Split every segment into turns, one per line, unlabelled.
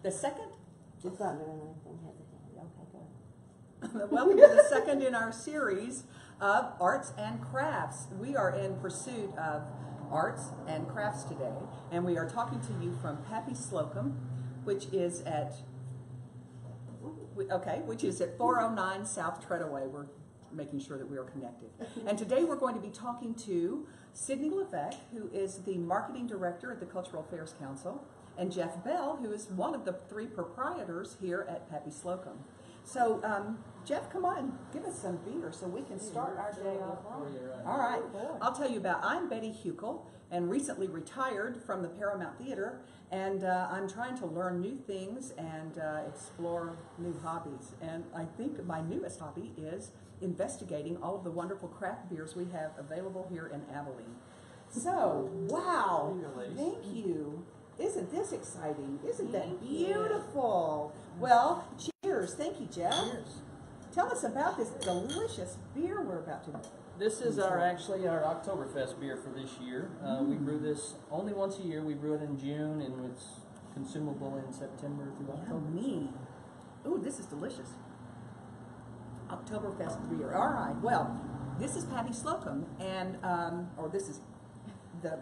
The second?
It's not doing anything. Okay, go ahead.
Well, we are the second in our series of arts and crafts. We are in pursuit of arts and crafts today, and we are talking to you from Pappy Slocum, which is at 409 South Treadaway. We're making sure that we are connected. And today we're going to be talking to Sidney Levesque, who is the marketing director at the Cultural Affairs Council, and Jeff Bell, who is one of the 3 proprietors here at Pappy Slocum. So, Jeff, come on, give us some beer so we can start our day off right. All right, I'll tell you I'm Betty Hukill, and recently retired from the Paramount Theater, and I'm trying to learn new things and explore new hobbies. And I think my newest hobby is investigating all of the wonderful craft beers we have available here in Abilene. So, wow, thank you. Isn't this exciting? Isn't that beautiful? Well, cheers. Thank you, Jeff. Cheers. Tell us about this delicious beer we're about to
This is actually our Oktoberfest beer for this year. We brew this only once a year. We brew it in June, and it's consumable in September through October.
Yummy. Ooh, this is delicious. Oktoberfest beer. All right. Well, this is Pappy Slocum, and or this is the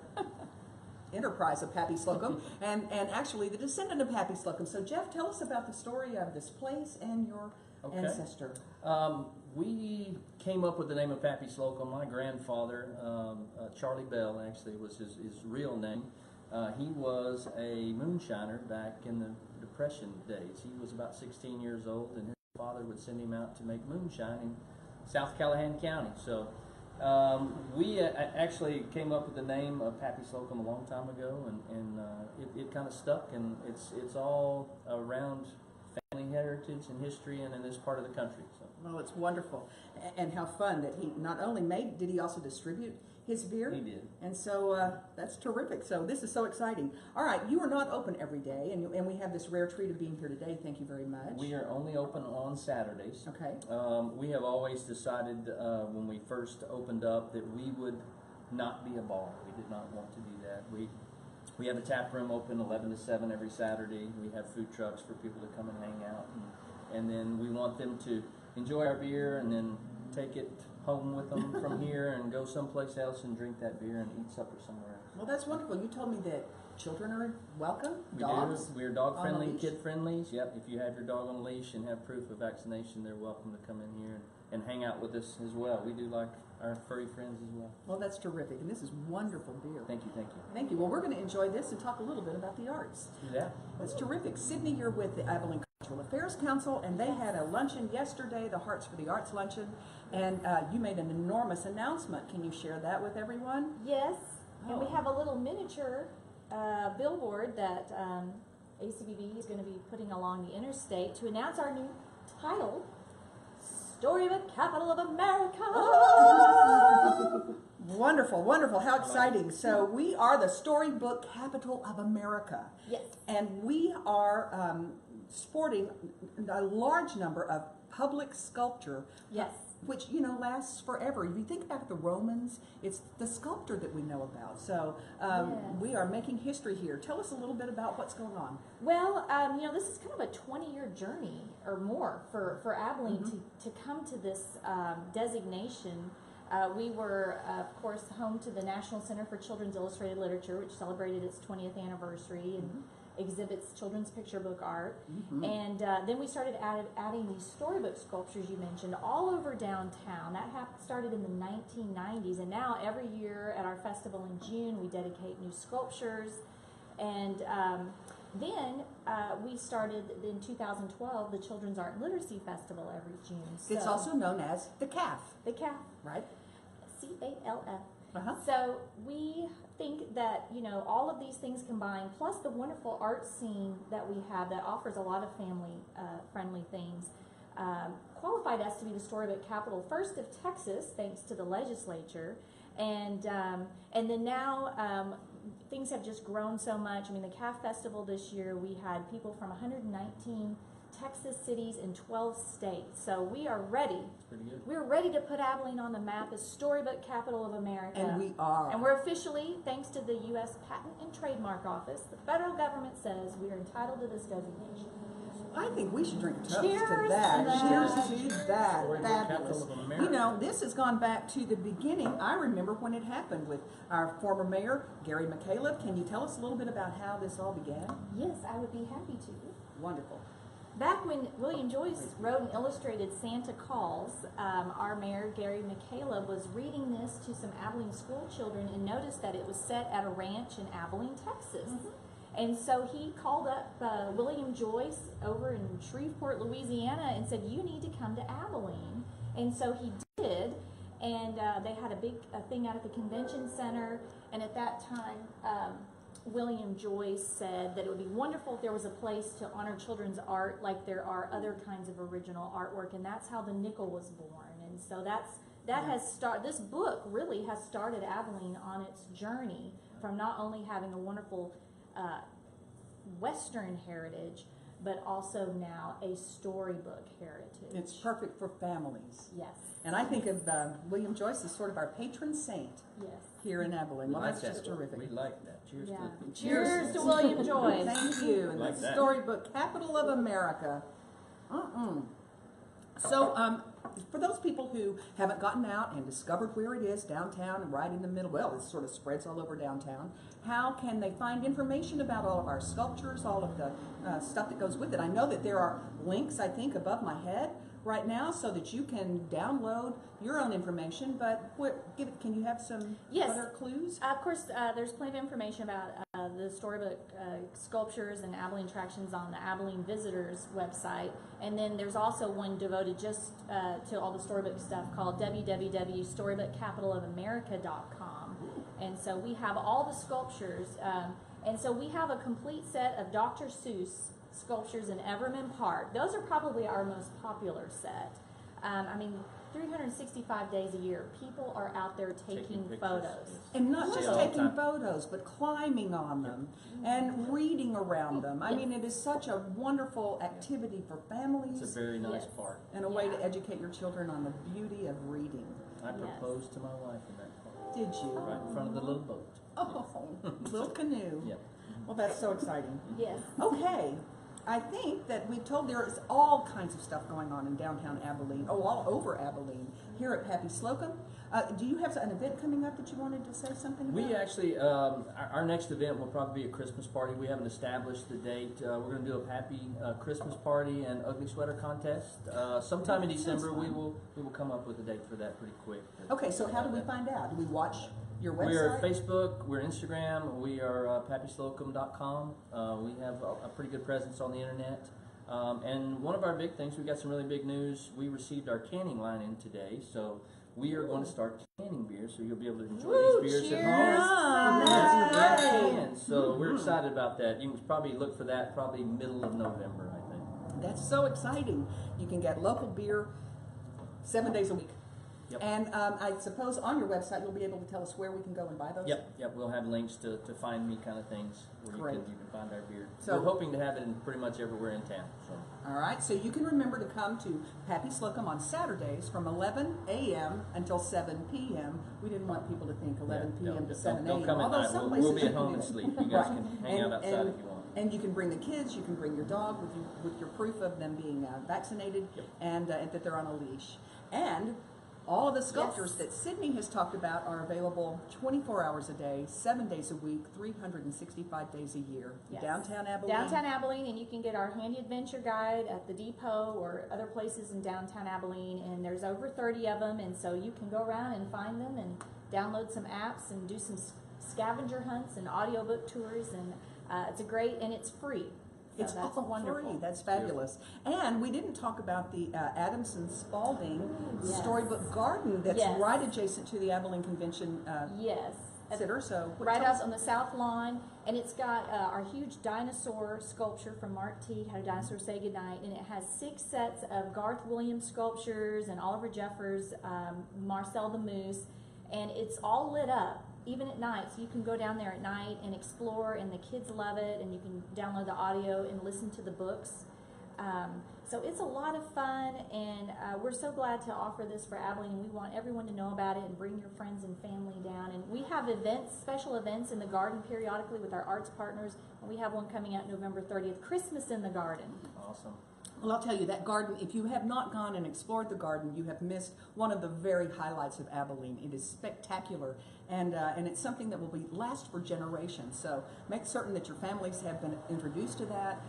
enterprise of Pappy Slocum, and actually the descendant of Pappy Slocum. So, Jeff, tell us about the story of this place and your ancestor.
We came up with the name of Pappy Slocum. My grandfather, Charlie Bell, actually was his real name. He was a moonshiner back in the Depression days. He was about 16 years old, and his father would send him out to make moonshine in South Callahan County. So we actually came up with the name of Pappy Slocum a long time ago, and it kind of stuck, and it's all around family heritage and history and in this part of the country. So.
Well, it's wonderful, and how fun that he not only did he also distribute his beer?
He did.
And so that's terrific. So this is so exciting. All right, you are not open every day, and we have this rare treat of being here today. Thank you very much.
We are only open on Saturdays.
Okay.
We have always decided when we first opened up that we would not be a bar. We did not want to do that. We have a tap room open 11 to 7 every Saturday. We have food trucks for people to come and hang out, and then we want them to enjoy our beer and then take it home with them from here and go someplace else and drink that beer and eat supper somewhere else.
Well, that's wonderful. You told me that children are welcome.
We
Dogs?
do. We're dog friendly, kid friendly. Yep. If you have your dog on a leash and have proof of vaccination, they're welcome to come in here and hang out with us as well. We do like our furry friends as well.
Well, that's terrific, and this is wonderful beer.
Thank you, thank you.
Thank you. Well, we're going to enjoy this and talk a little bit about the arts.
Yeah.
That's terrific. Sidney, you're with the Abilene Cultural Affairs Council, and they had a luncheon yesterday, the Hearts for the Arts luncheon, and you made an enormous announcement. Can you share that with everyone?
Yes, and we have a little miniature billboard that ACBB is going to be putting along the interstate to announce our new title, Storybook Capital of America.
Oh! Wonderful, wonderful. How exciting. So we are the Storybook Capital of America.
Yes.
And we are sporting a large number of public sculpture.
Yes.
Which, lasts forever. If you think back at the Romans, it's the sculptor that we know about. So we are making history here. Tell us a little bit about what's going on.
Well, this is kind of a 20-year journey or more for Abilene to come to this designation. We were, of course, home to the National Center for Children's Illustrated Literature, which celebrated its 20th anniversary and exhibits children's picture book art. And then we started adding these storybook sculptures you mentioned all over downtown. That started in the 1990s, and now every year at our festival in June we dedicate new sculptures. And then we started in 2012 the Children's Art and Literacy Festival every June. So
It's also known as the CAF.
the CAF,
Right?
CALF. So we think that, all of these things combined, plus the wonderful art scene that we have that offers a lot of family-friendly things, qualified us to be the storybook capital, first of Texas, thanks to the legislature, and then now things have just grown so much. I mean, the CAF Festival this year, we had people from 119 Texas cities in 12 states. So we are ready.
It's pretty good.
We're ready to put Abilene on the map as Storybook Capital of America.
And we are.
And we're officially, thanks to the U.S. Patent and Trademark Office, the federal government says we are entitled to this designation.
I think we should drink a toast
Cheers
to that.
to that.
Cheers to that.
Storybook
Fabulous.
Capital of America.
You know, this has gone back to the beginning. I remember when it happened with our former mayor, Gary McCaleb. Can you tell us a little bit about how this all began?
Yes, I would be happy to.
Wonderful.
Back when William Joyce wrote and illustrated Santa Calls, our mayor, Gary McCaleb, was reading this to some Abilene school children and noticed that it was set at a ranch in Abilene, Texas. And so he called up William Joyce over in Shreveport, Louisiana, and said, you need to come to Abilene. And so he did, and they had a big thing out at the convention center, and at that time, William Joyce said that it would be wonderful if there was a place to honor children's art like there are other kinds of original artwork, and that's how the nickel was born. And so this book really has started Abilene on its journey from not only having a wonderful Western heritage, but also now a storybook heritage.
It's perfect for families.
Yes.
And I think of William Joyce as sort of our patron saint
Yes.
here in Abilene.
We
Well,
like
that's
that.
just terrific.
We like that. Cheers
Yeah.
to
Cheers to William Joyce.
Thank you. And
Like
the
that.
Storybook Capital of America. So, for those people who haven't gotten out and discovered where it is downtown and right in the middle, well, it sort of spreads all over downtown, how can they find information about all of our sculptures, all of the stuff that goes with it? I know that there are links, I think, above my head right now so that you can download your own information, but can you have some
Yes.
other clues?
Of course, there's plenty of information about the Storybook sculptures and Abilene attractions on the Abilene Visitors website. And then there's also one devoted just to all the Storybook stuff called www.storybookcapitalofamerica.com. And so we have all the sculptures. And so we have a complete set of Dr. Seuss sculptures in Everman Park. Those are probably our most popular set. 365 days a year, people are out there taking
pictures,
photos.
yes.
And not
Say
just
all the
taking
time.
photos, but climbing on them and reading around them. I
Yes.
mean, it is such a wonderful activity for
It's
families
a very nice
Yes.
park.
and a way
Yeah.
to educate your children on the beauty of reading.
I
Yes.
proposed to my wife in that park,
Did you?
right in front of the little boat.
Oh, little canoe.
Yeah.
Well, that's so exciting.
Yes.
Okay. I think that we've told there is all kinds of stuff going on in downtown Abilene, all over Abilene, here at Pappy Slocum. Do you have an event coming up that you wanted to say something about?
We actually, our next event will probably be a Christmas party. We haven't established the date. We're going to do a Pappy Christmas party and ugly sweater contest. Sometime in
That sounds
December, we
fun.
will come up with a date for that pretty quick.
Okay, so how do we find out? Do we watch your website?
We're Facebook, we're Instagram, we are pappyslocum.com. We have a pretty good presence on the internet. And one of our big things, we got some really big news. We received our canning line in today, so we are going to start canning beer, so you'll be able to enjoy
Woo,
these beers
cheers.
at home.
Ah,
Yes,
that's
we
great.
can. So we're excited about that. You can probably look for that probably middle of November, I think.
That's so exciting. You can get local beer 7 days a week.
Yep.
And I suppose on your website you'll be able to tell us where we can go and buy those?
Yep, we'll have links to find me kind of things where
Great.
you can find our beer.
So-
we're hoping to have it in pretty much everywhere in town. So.
All right, so you can remember to come to Pappy Slocum on Saturdays from 11 a.m. until 7 p.m. We didn't want people to think 11
Yeah,
p.m. to
don't
7
come
a.m.
at
Although
night.
some
We'll
places
be
you
at
can
home
do
and
it.
sleep. You guys
Right.
can hang out outside if you want.
And you can bring the kids, you can bring your dog with your proof of them being vaccinated
Yep.
and that they're on a leash. And all of the sculptures
Yes.
that Sidney has talked about are available 24 hours a day, 7 days a week, 365 days a year.
Yes.
Downtown Abilene.
Downtown Abilene, and you can get our handy adventure guide at the depot or other places in downtown Abilene, and there's over 30 of them, and so you can go around and find them and download some apps and do some scavenger hunts and audiobook tours, and it's it's free. So
It's
that's
all
wonderful.
free. That's fabulous. And we didn't talk about the Adamson Spalding
Yes.
Storybook Garden that's
Yes.
right adjacent to the Abilene Convention
Yes.
Center. So
Right
tell us-
out on the south lawn, and it's got our huge dinosaur sculpture from Mark T. How Did Dinosaurs Say Goodnight, and it has 6 sets of Garth Williams sculptures and Oliver Jeffers, Marcel the Moose, and it's all lit up, even at night, so you can go down there at night and explore, and the kids love it, and you can download the audio and listen to the books. So it's a lot of fun, and we're so glad to offer this for Abilene. We want everyone to know about it and bring your friends and family down. And we have events, special events in the garden periodically with our arts partners. And we have one coming out November 30th, Christmas in the Garden.
Awesome.
Well, I'll tell you, that garden, if you have not gone and explored the garden, you have missed one of the very highlights of Abilene. It is spectacular, and it's something that will last for generations. So make certain that your families have been introduced to that.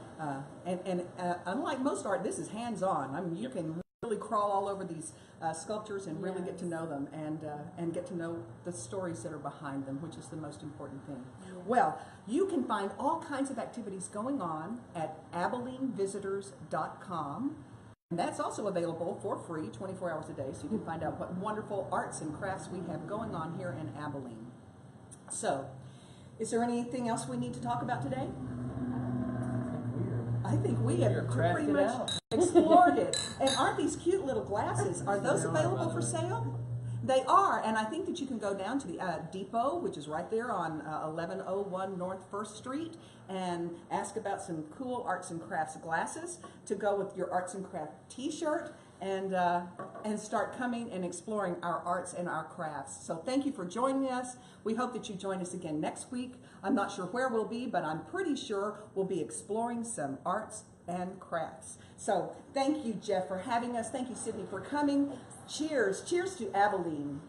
Unlike most art, this is hands-on. I mean, you can really crawl all over these sculptures and really get to know them and get to know the stories that are behind them, which is the most important thing. Well, you can find all kinds of activities going on at AbileneVisitors.com. And that's also available for free, 24 hours a day, so you can find out what wonderful arts and crafts we have going on here in Abilene. So, is there anything else we need to talk about today? I think we have pretty much explored it. And aren't these cute little glasses? Are those available for sale? They are, and I think that you can go down to the depot, which is right there on 1101 North 1st Street, and ask about some cool arts and crafts glasses to go with your arts and craft t-shirt, and start coming and exploring our arts and our crafts. So thank you for joining us. We hope that you join us again next week. I'm not sure where we'll be, but I'm pretty sure we'll be exploring some arts and crafts. So thank you, Jeff, for having us. Thank you, Sidney, for coming. Cheers. Cheers to Abilene.